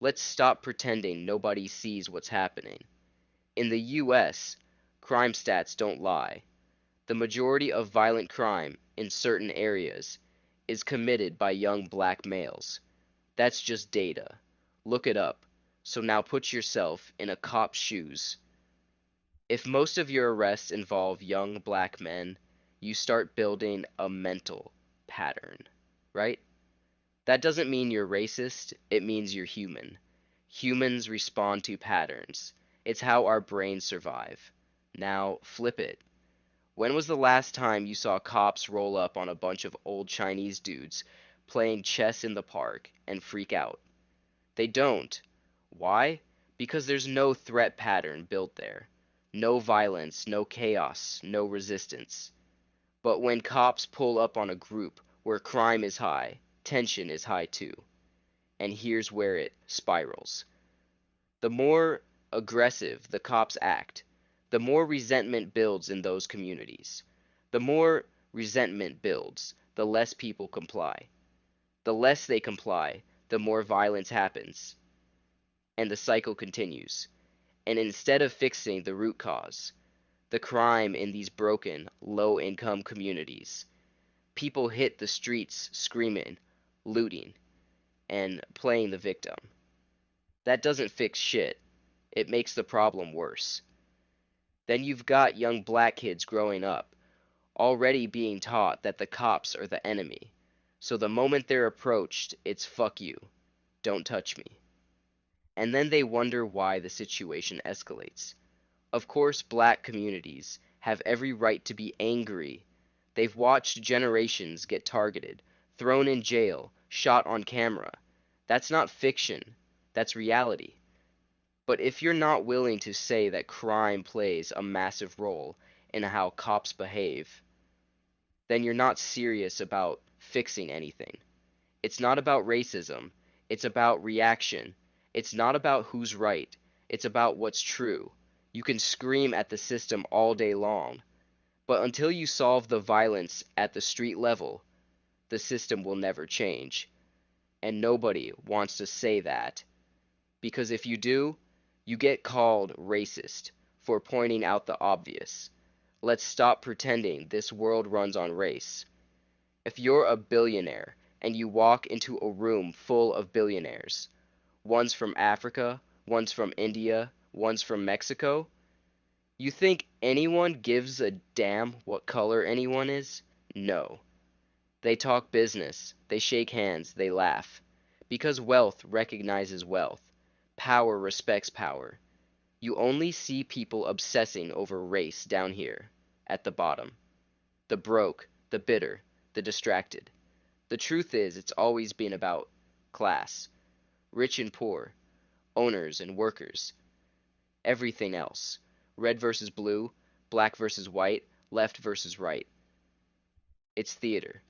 Let's stop pretending nobody sees what's happening. In the US, crime stats don't lie. The majority of violent crime in certain areas is committed by young black males. That's just data. Look it up. So now put yourself in a cop's shoes. If most of your arrests involve young black men, you start building a mental pattern, right? That doesn't mean you're racist, it means you're human. Humans respond to patterns. It's how our brains survive. Now, flip it. When was the last time you saw cops roll up on a bunch of old Chinese dudes playing chess in the park and freak out? They don't. Why? Because there's no threat pattern built there. No violence, no chaos, no resistance. But when cops pull up on a group where crime is high, tension is high too. And here's where it spirals. The more aggressive the cops act, the more resentment builds in those communities. The more resentment builds, the less people comply. The less they comply, the more violence happens. And the cycle continues. And instead of fixing the root cause, the crime in these broken, low income communities, people hit the streets screaming, looting, and playing the victim. That doesn't fix shit. It makes the problem worse. Then you've got young black kids growing up, already being taught that the cops are the enemy. So the moment they're approached, it's fuck you, don't touch me. And then they wonder why the situation escalates. Of course, black communities have every right to be angry. They've watched generations get targeted, thrown in jail, shot on camera. That's not fiction, that's reality. But if you're not willing to say that crime plays a massive role in how cops behave, then you're not serious about fixing anything. It's not about racism, it's about reaction. It's not about who's right, it's about what's true. You can scream at the system all day long, but until you solve the violence at the street level, the system will never change. And nobody wants to say that, because if you do, you get called racist for pointing out the obvious. Let's stop pretending this world runs on race. If you're a billionaire and you walk into a room full of billionaires, one's from Africa, one's from India, one's from Mexico, you think anyone gives a damn what color anyone is? No. They talk business, they shake hands, they laugh. Because wealth recognizes wealth. Power respects power. You only see people obsessing over race down here, at the bottom. The broke, the bitter, the distracted. The truth is, it's always been about class. Rich and poor, owners and workers, everything else. Red versus blue, black versus white, left versus right. It's theater.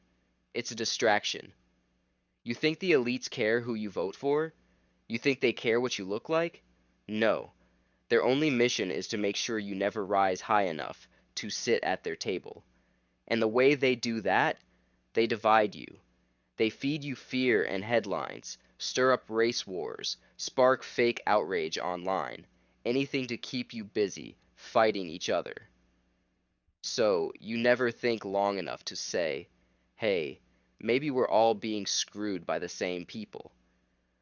It's a distraction. You think the elites care who you vote for? You think they care what you look like? No. Their only mission is to make sure you never rise high enough to sit at their table. And the way they do that, they divide you. They feed you fear and headlines, stir up race wars, spark fake outrage online, anything to keep you busy fighting each other. So you never think long enough to say, hey, maybe we're all being screwed by the same people.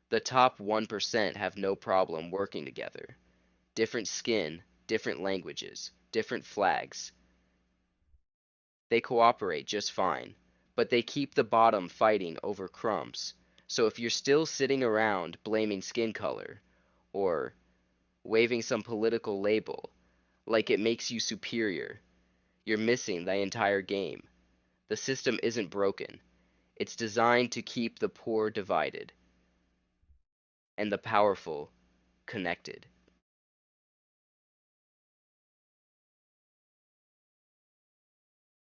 The top 1% have no problem working together. Different skin, different languages, different flags. They cooperate just fine, but they keep the bottom fighting over crumbs. So if you're still sitting around blaming skin color, or waving some political label, like it makes you superior, you're missing the entire game. The system isn't broken. It's designed to keep the poor divided and the powerful connected.